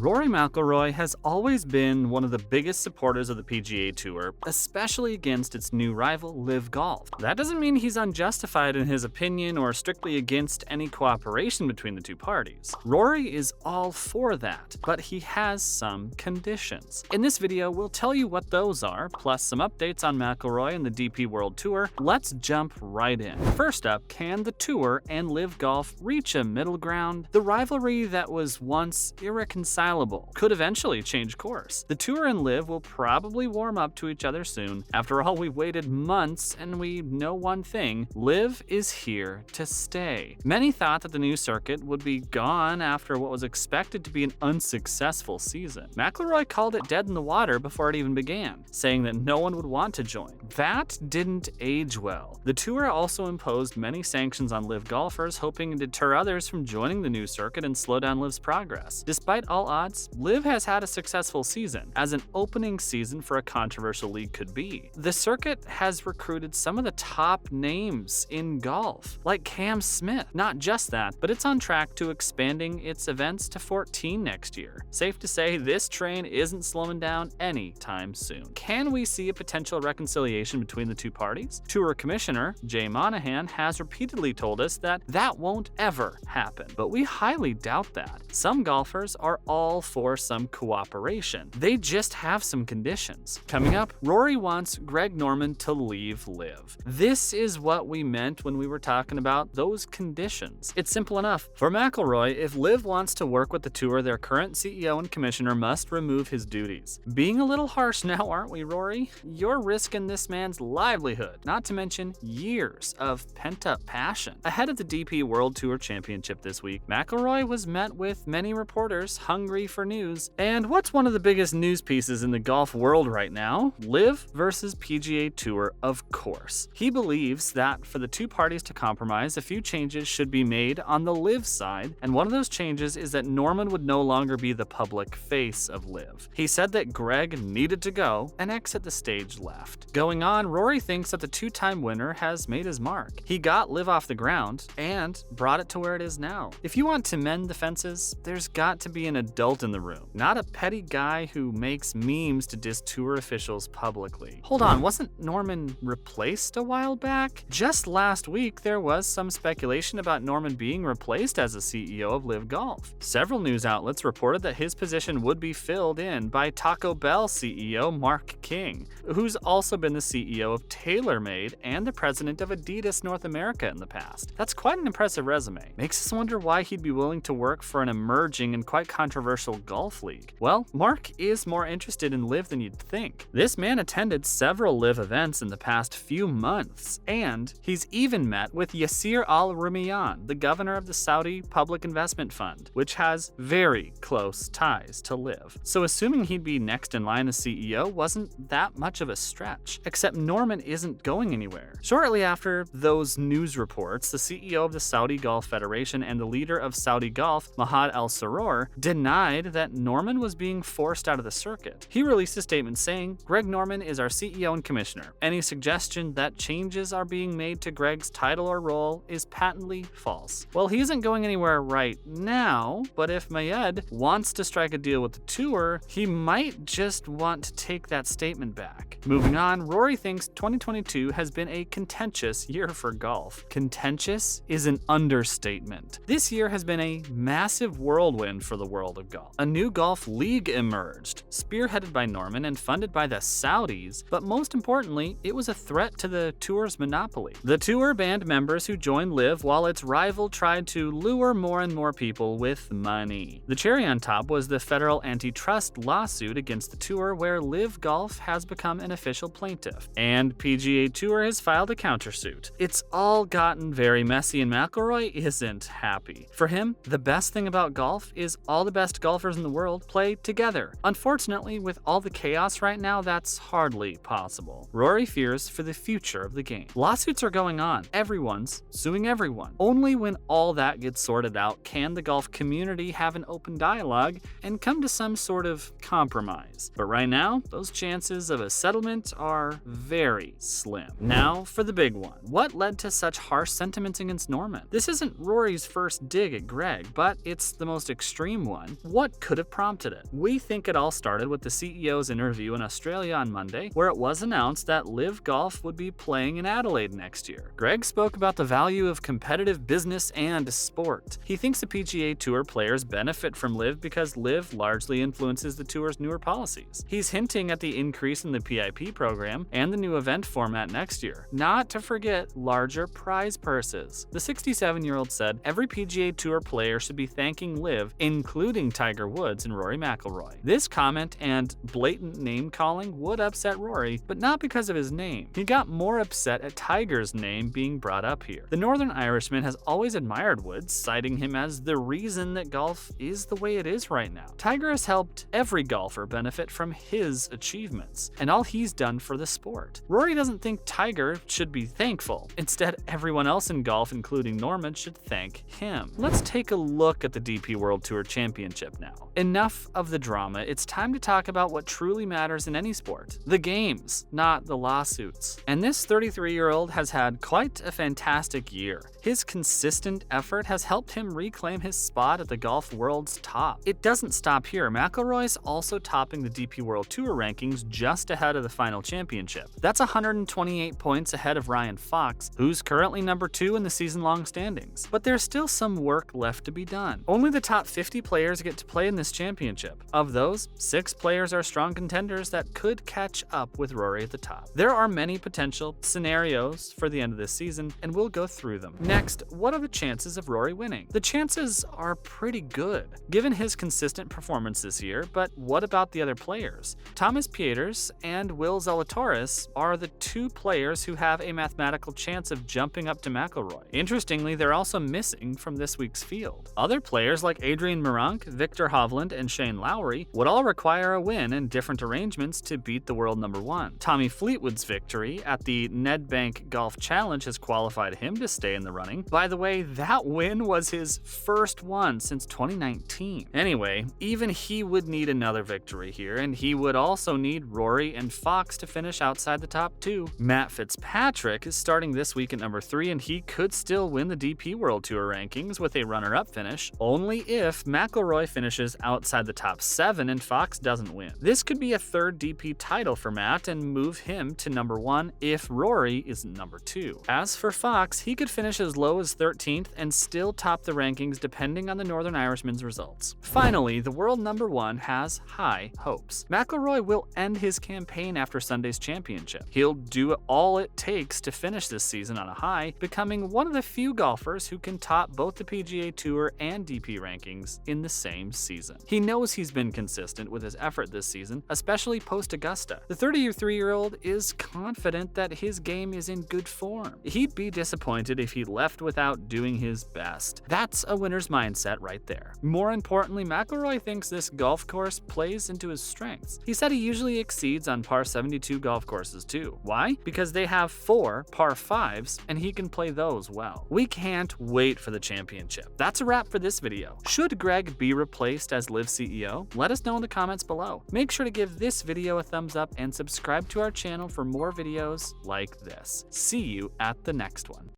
Rory McIlroy has always been one of the biggest supporters of the PGA Tour, especially against its new rival, LIV Golf. That doesn't mean he's unjustified in his opinion or strictly against any cooperation between the two parties. Rory is all for that, but he has some conditions. In this video, we'll tell you what those are, plus some updates on McIlroy and the DP World Tour. Let's jump right in. First up, can the Tour and LIV Golf reach a middle ground? The rivalry that was once irreconcilable could eventually change course. The Tour and LIV will probably warm up to each other soon. After all, we've waited months and we know one thing: LIV is here to stay. Many thought that the new circuit would be gone after what was expected to be an unsuccessful season. McIlroy called it dead in the water before it even began, saying that no one would want to join. That didn't age well. The Tour also imposed many sanctions on LIV golfers, hoping to deter others from joining the new circuit and slow down LIV's progress. Despite all odds, LIV has had a successful season, as an opening season for a controversial league could be. The circuit has recruited some of the top names in golf, like Cam Smith. Not just that, but it's on track to expanding its events to 14 next year. Safe to say, this train isn't slowing down anytime soon. Can we see a potential reconciliation between the two parties? Tour Commissioner Jay Monahan has repeatedly told us that that won't ever happen, but we highly doubt that. Some golfers are all for some cooperation. They just have some conditions. Coming up, Rory wants Greg Norman to leave LIV. This is what we meant when we were talking about those conditions. It's simple enough. For McIlroy, if LIV wants to work with the Tour, their current CEO and commissioner must remove his duties. Being a little harsh now, aren't we, Rory? You're risking this man's livelihood, not to mention years of pent-up passion. Ahead of the DP World Tour Championship this week, McIlroy was met with many reporters hungry for news. And what's one of the biggest news pieces in the golf world right now? LIV versus PGA Tour, of course. He believes that for the two parties to compromise, a few changes should be made on the LIV side, and one of those changes is that Norman would no longer be the public face of LIV. He said that Greg needed to go and exit the stage left. Going on, Rory thinks that the two-time winner has made his mark. He got LIV off the ground and brought it to where it is now. If you want to mend the fences, there's got to be an adult in the room, not a petty guy who makes memes to diss tour officials publicly. Hold on, wasn't Norman replaced a while back? Just last week, there was some speculation about Norman being replaced as the CEO of LIV Golf. Several news outlets reported that his position would be filled in by Taco Bell CEO Mark King, who's also been the CEO of TaylorMade and the president of Adidas North America in the past. That's quite an impressive resume. Makes us wonder why he'd be willing to work for an emerging and quite controversial golf league. Well, Mark is more interested in LIV than you'd think. This man attended several LIV events in the past few months, and he's even met with Yasir Al Rumayyan, the governor of the Saudi Public Investment Fund, which has very close ties to LIV. So assuming he'd be next in line as CEO wasn't that much of a stretch, except Norman isn't going anywhere. Shortly after those news reports, the CEO of the Saudi Golf Federation and the leader of Saudi Golf, Mahad Al Saror, denied that Norman was being forced out of the circuit. He released a statement saying, "Greg Norman is our CEO and commissioner. Any suggestion that changes are being made to Greg's title or role is patently false." Well, he isn't going anywhere right now, but if Mayed wants to strike a deal with the Tour, he might just want to take that statement back. Moving on, Rory thinks 2022 has been a contentious year for golf. Contentious is an understatement. This year has been a massive whirlwind for the world of golf. A new golf league emerged, spearheaded by Norman and funded by the Saudis, but most importantly, it was a threat to the Tour's monopoly. The Tour banned members who joined LIV while its rival tried to lure more and more people with money. The cherry on top was the federal antitrust lawsuit against the Tour, where LIV Golf has become an official plaintiff, and PGA Tour has filed a countersuit. It's all gotten very messy, and McIlroy isn't happy. For him, the best thing about golf is all the best golfers in the world play together. Unfortunately, with all the chaos right now, that's hardly possible. Rory fears for the future of the game. Lawsuits are going on. Everyone's suing everyone. Only when all that gets sorted out can the golf community have an open dialogue and come to some sort of compromise. But right now, those chances of a settlement are very slim. Now for the big one. What led to such harsh sentiments against Norman? This isn't Rory's first dig at Greg, but it's the most extreme one. What could have prompted it? We think it all started with the CEO's interview in Australia on Monday, where it was announced that LIV Golf would be playing in Adelaide next year. Greg spoke about the value of competitive business and sport. He thinks the PGA Tour players benefit from LIV because LIV largely influences the tour's newer policies. He's hinting at the increase in the PIP program and the new event format next year, not to forget larger prize purses. The 67-year-old said every PGA Tour player should be thanking LIV, including Tiger Woods and Rory McIlroy. This comment and blatant name-calling would upset Rory, but not because of his name. He got more upset at Tiger's name being brought up here. The Northern Irishman has always admired Woods, citing him as the reason that golf is the way it is right now. Tiger has helped every golfer benefit from his achievements, and all he's done for the sport. Rory doesn't think Tiger should be thankful. Instead, everyone else in golf, including Norman, should thank him. Let's take a look at the DP World Tour Championship now. Enough of the drama, it's time to talk about what truly matters in any sport. The games, not the lawsuits. And this 33-year-old has had quite a fantastic year. His consistent effort has helped him reclaim his spot at the golf world's top. It doesn't stop here. McIlroy's also topping the DP World Tour rankings just ahead of the final championship. That's 128 points ahead of Ryan Fox, who's currently number 2 in the season-long standings. But there's still some work left to be done. Only the top 50 players get to play in this championship. Of those, 6 players are strong contenders that could catch up with Rory at the top. There are many potential scenarios for the end of this season, and we'll go through them. Next, what are the chances of Rory winning? The chances are pretty good, given his consistent performance this year, but what about the other players? Thomas Pieters and Will Zalatoris are the 2 players who have a mathematical chance of jumping up to McIlroy. Interestingly, they're also missing from this week's field. Other players like Adrian Meronk, Victor Hovland, and Shane Lowry would all require a win in different arrangements to beat the world number 1. Tommy Fleetwood's victory at the Nedbank Golf Challenge has qualified him to stay in the running. By the way, that win was his first one since 2019. Anyway, even he would need another victory here, and he would also need Rory and Fox to finish outside the top 2. Matt Fitzpatrick is starting this week at number 3, and he could still win the DP World Tour rankings with a runner-up finish, only if McIlroy finishes outside the top 7 and Fox doesn't win. This could be a 3rd DP title for Matt and move him to number 1 if Rory is number 2. As for Fox, he could finish as low as 13th and still top the rankings depending on the Northern Irishman's results. Finally, the world number 1 has high hopes. McIlroy will end his campaign after Sunday's championship. He'll do all it takes to finish this season on a high, becoming one of the few golfers who can top both the PGA Tour and DP rankings in the same season. He knows he's been consistent with his effort this season, especially post-Augusta. The 33-year-old is confident that his game is in good form. He'd be disappointed if he left without doing his best. That's a winner's mindset right there. More importantly, McIlroy thinks this golf course plays into his strengths. He said he usually exceeds on par 72 golf courses too. Why? Because they have 4 par 5s and he can play those well. We can't wait for the championship. That's a wrap for this video. Should Greg be replaced as LIV CEO? Let us know in the comments below. Make sure to give this video a thumbs up and subscribe to our channel for more videos like this. See you at the next one.